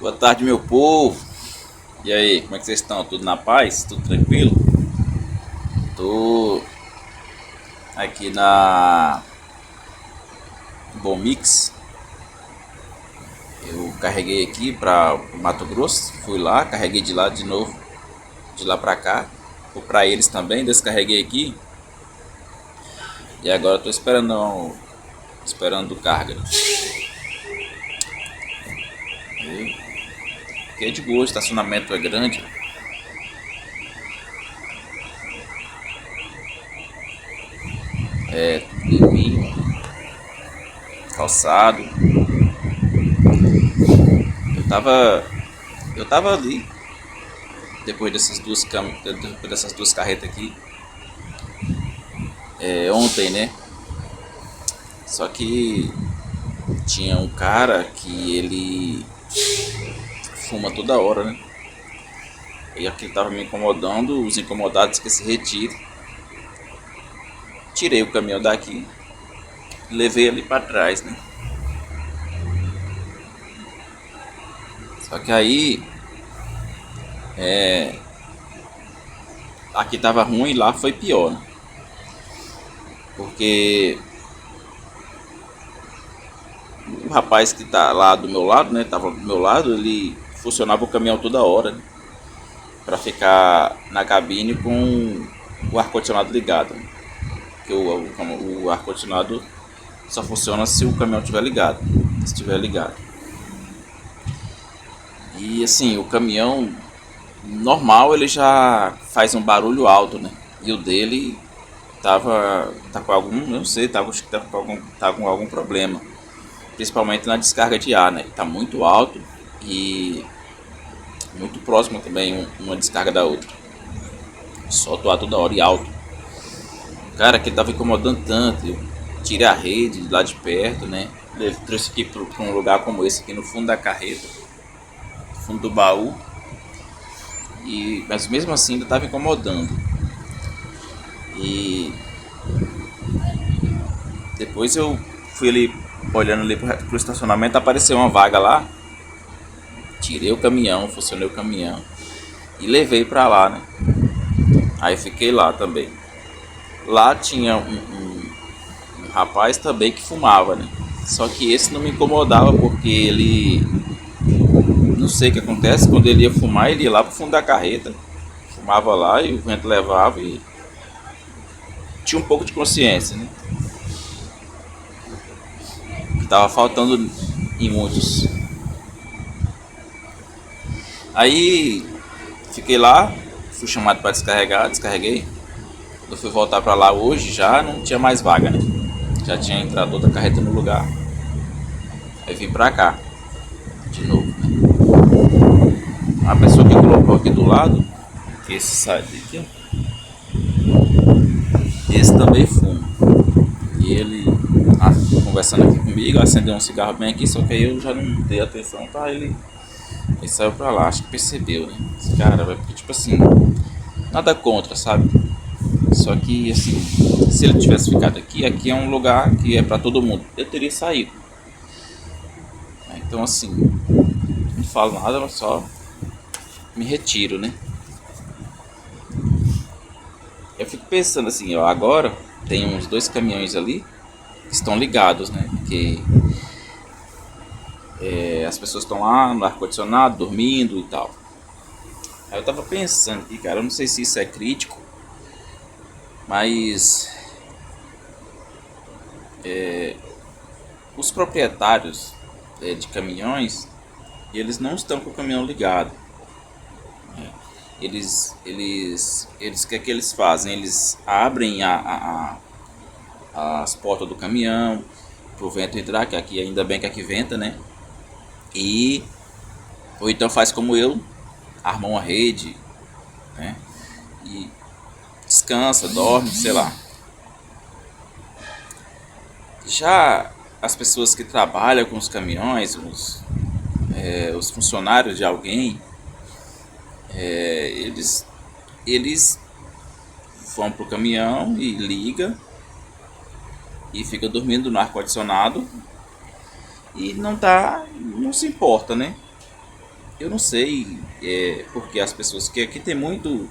Boa tarde, meu povo. E aí, como é que vocês estão? Tudo na paz? Tudo tranquilo? Tô aqui na Bomix. Eu carreguei aqui para Mato Grosso. Fui lá, carreguei de lá de novo, de lá para cá. Fui para eles também, descarreguei aqui. E agora tô esperando carga. Porque é de boa, o estacionamento é grande. É limpinho, calçado. Eu tava Eu tava ali, depois dessas duas carretas aqui, ontem, né? Só que tinha um cara que ele fuma toda hora, né? E aqui tava me incomodando, os incomodados que se retirem. Tirei o caminhão daqui, levei ele pra trás, né? Só que aí, aqui tava ruim e lá foi pior, né? Porque o rapaz que tá lá do meu lado, né? Tava do meu lado, ele funcionava o caminhão toda hora, né? Pra ficar na cabine com o ar-condicionado ligado, né? Porque o ar-condicionado só funciona se o caminhão estiver ligado. Se estiver ligado. E assim, o caminhão normal ele já faz um barulho alto, né? E o dele tá com algum, não sei, acho que tá com algum problema. Principalmente na descarga de ar, né? Tá muito alto e muito próximo também uma descarga da outra. Solta o ar toda hora e alto. Cara, que tava incomodando tanto. Eu tirei a rede lá de perto, né? Eu trouxe aqui pra um lugar como esse aqui no fundo da carreta, no fundo do baú. Mas mesmo assim ainda tava incomodando. E depois eu fui ali olhando ali pro estacionamento, apareceu uma vaga lá. Tirei o caminhão, funcionei o caminhão e levei pra lá, né? Aí fiquei lá também. Lá tinha um rapaz também que fumava, né? Só que esse não me incomodava porque ele, não sei o que acontece, quando ele ia fumar, ele ia lá pro fundo da carreta, fumava lá e o vento levava e tinha um pouco de consciência, né? Que tava faltando em muitos. Aí fiquei lá, fui chamado para descarregar, descarreguei. Quando eu fui voltar para lá hoje já não tinha mais vaga, né? Já tinha entrado outra carreta no lugar. Aí vim pra cá de novo, né? A pessoa que colocou aqui do lado, que esse sai aqui, esse também fuma. E ele conversando aqui comigo, acendeu um cigarro bem aqui, só que aí eu já não dei atenção, tá? Ele saiu pra lá, acho que percebeu, né? Esse cara, porque tipo assim, nada contra, sabe? Só que assim, se ele tivesse ficado aqui, aqui é um lugar que é pra todo mundo, eu teria saído. Então assim, não falo nada, mas só me retiro, né? Eu fico pensando assim, ó, agora tem uns dois caminhões ali que estão ligados, né? Porque as pessoas estão lá no ar-condicionado, dormindo e tal. Aí eu tava pensando aqui, cara, eu não sei se isso é crítico, mas os proprietários de caminhões, eles não estão com o caminhão ligado. Eles, o que é que eles fazem? Eles abrem as portas do caminhão pro vento entrar, que aqui ainda bem que aqui venta, né? Ou então faz como eu, arma uma rede, né? E descansa, dorme, sei lá. Já as pessoas que trabalham com os caminhões, os funcionários de alguém, eles vão pro caminhão e liga e fica dormindo no ar-condicionado e não se importa, né? eu não sei porque as pessoas que aqui tem muito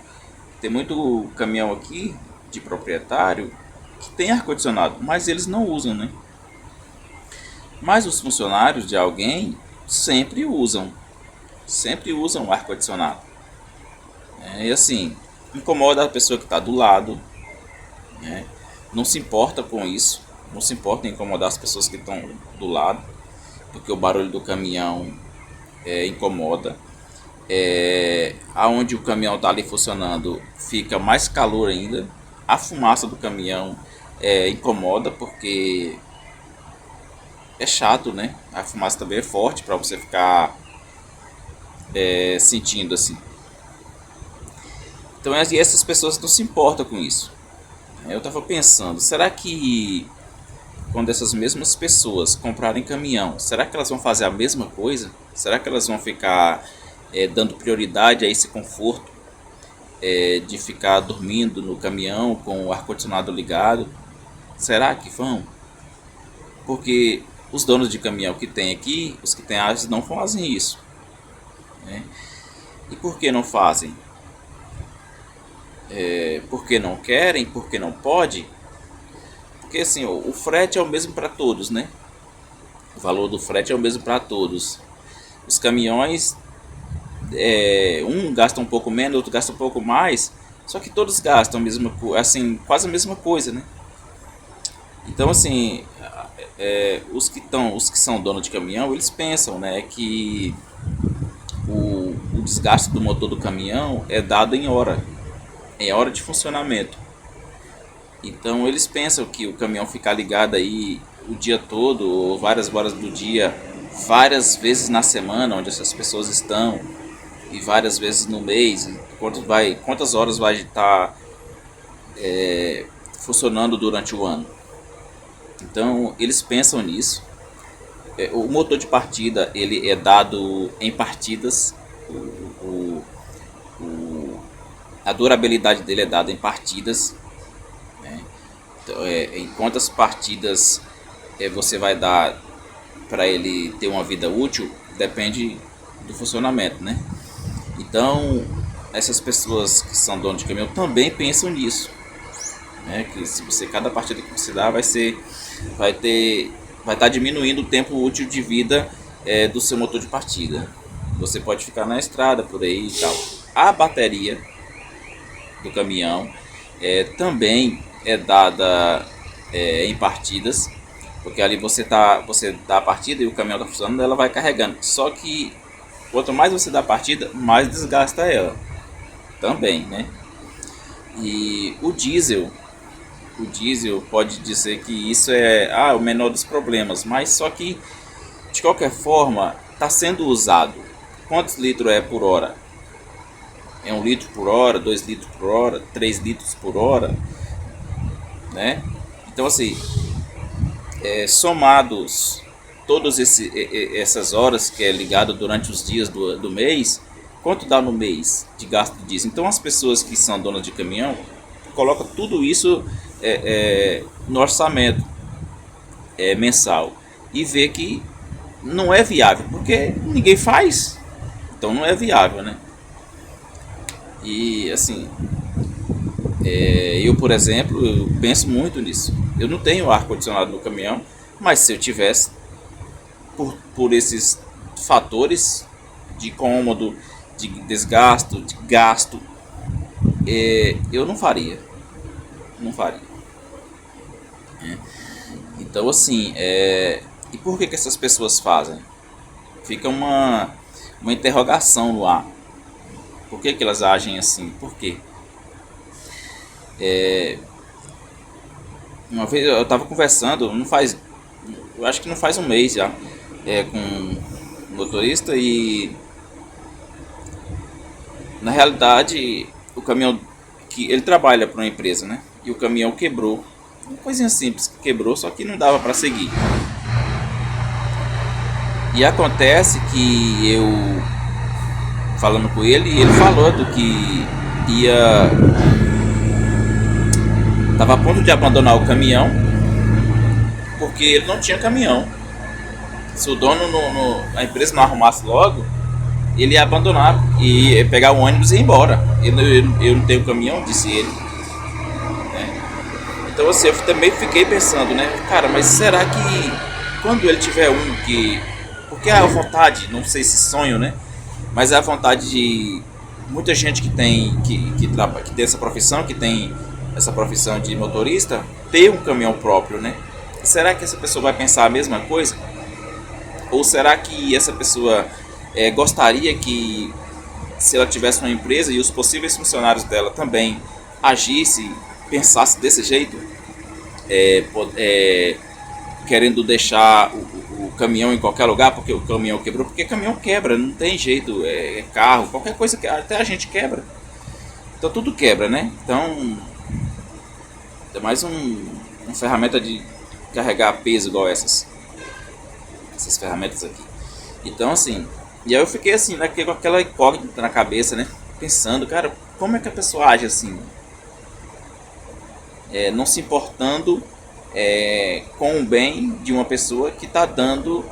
caminhão aqui de proprietário que tem ar condicionado, mas eles não usam, né? Mas os funcionários de alguém sempre usam ar condicionado. E assim, incomoda a pessoa que está do lado, né? Não se importa com isso, não se importa em incomodar as pessoas que estão do lado, porque o barulho do caminhão incomoda. Aonde o caminhão está ali funcionando fica mais calor ainda. A fumaça do caminhão incomoda porque é chato, né? A fumaça também é forte para você ficar sentindo assim. Então essas pessoas não se importam com isso. Eu estava pensando, será que quando essas mesmas pessoas comprarem caminhão, será que elas vão fazer a mesma coisa? Será que elas vão ficar dando prioridade a esse conforto de ficar dormindo no caminhão com o ar-condicionado ligado? Será que vão? Porque os donos de caminhão que tem aqui, os que têm asas, não fazem isso, né? E por que não fazem? Porque não querem? Porque não pode? Porque assim, o frete é o mesmo para todos, né? O valor do frete é o mesmo para todos. Os caminhões, um gasta um pouco menos, outro gasta um pouco mais, só que todos gastam a mesma, assim, quase a mesma coisa, né? Então assim, os que são donos de caminhão, eles pensam, né, que o desgaste do motor do caminhão é dado em hora de funcionamento. Então eles pensam que o caminhão ficar ligado aí o dia todo, ou várias horas do dia, várias vezes na semana, onde essas pessoas estão, e várias vezes no mês, quantas horas vai estar funcionando durante o ano. Então eles pensam nisso. O motor de partida ele é dado em partidas. A durabilidade dele é dada em partidas, né? Então, em quantas partidas você vai dar para ele ter uma vida útil depende do funcionamento, né? Então essas pessoas que são donos de caminhão também pensam nisso, né? Que se você cada partida que você dá vai estar diminuindo o tempo útil de vida do seu motor de partida. Você pode ficar na estrada por aí e tal. A bateria do caminhão também é dada em partidas, porque ali você dá a partida e o caminhão está funcionando, ela vai carregando. Só que quanto mais você dá a partida, mais desgasta ela também, né? E o diesel pode dizer que isso é o menor dos problemas, mas só que de qualquer forma está sendo usado. Quantos litros é por hora? É 1 litro por hora, 2 litros por hora, 3 litros por hora, né? Então assim, somados todas essas horas que é ligado durante os dias do mês, quanto dá no mês de gasto de diesel? Então as pessoas que são donas de caminhão colocam tudo isso no orçamento mensal e vê que não é viável, porque ninguém faz, então não é viável, né? E assim, eu, por exemplo, eu penso muito nisso. Eu não tenho ar condicionado no caminhão, mas se eu tivesse, por esses fatores de cômodo, de desgasto, de gasto, eu não faria. Não faria. Então assim, e por que essas pessoas fazem? Fica uma interrogação no ar. Por que elas agem assim? Por quê? Uma vez eu estava conversando, eu acho que não faz um mês já, com um motorista, e na realidade o caminhão que ele trabalha para uma empresa, né? E o caminhão quebrou, uma coisinha simples que quebrou, só que não dava para seguir. E acontece que eu falando com ele, ele falando que estava a ponto de abandonar o caminhão porque ele não tinha caminhão. Se o dono, a empresa não arrumasse logo, ele ia abandonar e ia pegar o ônibus e ir embora. Eu não tenho caminhão, disse ele. Então assim, eu também fiquei pensando, né? Cara, mas será que quando ele tiver um que... Porque é a vontade, não sei se sonho, né? Mas é a vontade de muita gente que tem que tem essa profissão, que tem essa profissão de motorista, ter um caminhão próprio, né? Será que essa pessoa vai pensar a mesma coisa? Ou será que essa pessoa gostaria que, se ela tivesse uma empresa e os possíveis funcionários dela também agissem, pensasse desse jeito, querendo deixar o caminhão em qualquer lugar porque o caminhão quebrou? Porque caminhão quebra, não tem jeito, carro, qualquer coisa, até a gente quebra. Então tudo quebra, né? Então é mais uma ferramenta de carregar peso igual essas ferramentas aqui. Então assim, e aí eu fiquei assim, né, com aquela incógnita na cabeça, né? Pensando, cara, como é que a pessoa age assim? Não se importando com o bem de uma pessoa que está dando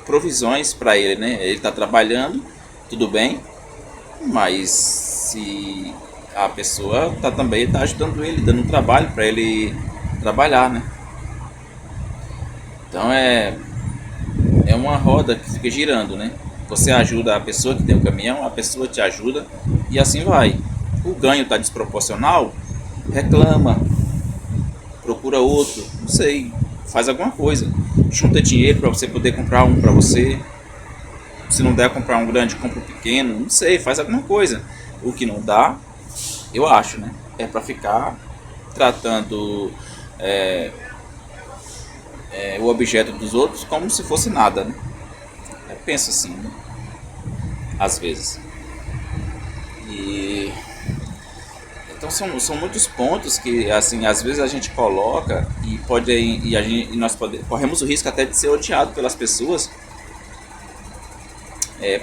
provisões para ele, né? Ele está trabalhando, tudo bem, mas se a pessoa também está ajudando ele, dando trabalho para ele trabalhar, né? Então é uma roda que fica girando, né? Você ajuda a pessoa que tem o caminhão, a pessoa te ajuda e assim vai. O ganho está desproporcional, reclama, procura outro, não sei, faz alguma coisa. Junta dinheiro para você poder comprar um para você. Se não der comprar um grande, compra um pequeno, não sei, faz alguma coisa. O que não dá, eu acho, né? É para ficar tratando o objeto dos outros como se fosse nada, né? Eu penso assim, né? Às vezes. E então são muitos pontos que assim às vezes a gente coloca e nós corremos o risco até de ser odiado pelas pessoas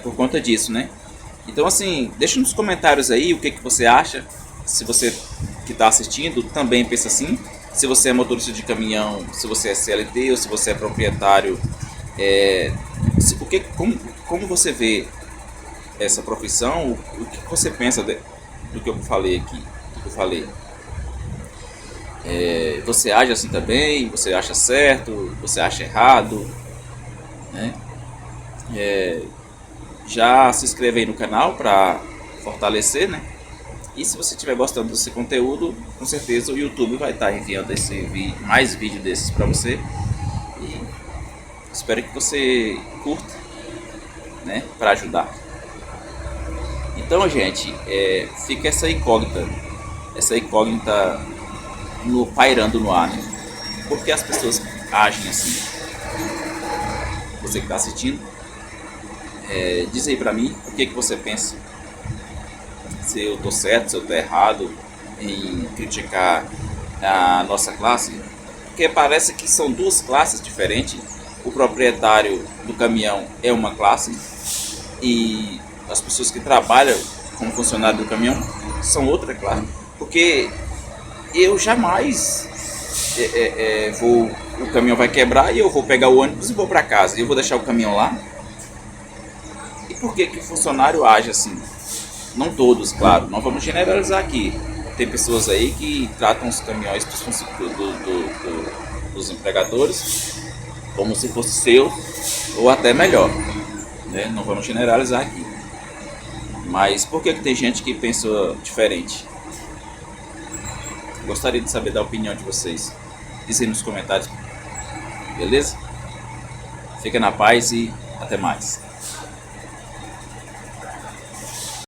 por conta disso, né? Então assim, deixa nos comentários aí o que você acha. Se você que está assistindo também pensa assim, se você é motorista de caminhão, se você é CLT ou se você é proprietário, como você vê essa profissão, o que você pensa do que eu falei aqui, do que eu falei. Você age assim também? Você acha certo? Você acha errado? Né? Já se inscreve aí no canal para fortalecer, né? E se você estiver gostando desse conteúdo, com certeza o YouTube vai estar enviando mais vídeo desses para você. E espero que você curta, né? Para ajudar. Então, gente, fica essa incógnita pairando no ar, né? Por que as pessoas agem assim? Você que está assistindo, diz aí pra mim o que você pensa. Se eu tô certo, se eu tô errado em criticar a nossa classe. Porque parece que são duas classes diferentes. O proprietário do caminhão é uma classe e as pessoas que trabalham como funcionário do caminhão são outra classe. Porque eu jamais o caminhão vai quebrar e eu vou pegar o ônibus e vou para casa. E eu vou deixar o caminhão lá. E por que o funcionário age assim? Não todos, claro. Não vamos generalizar aqui. Tem pessoas aí que tratam os caminhões dos empregadores como se fosse seu ou até melhor, né? Não vamos generalizar aqui. Mas por que tem gente que pensa diferente? Gostaria de saber da opinião de vocês. Diz aí nos comentários. Beleza? Fica na paz e até mais.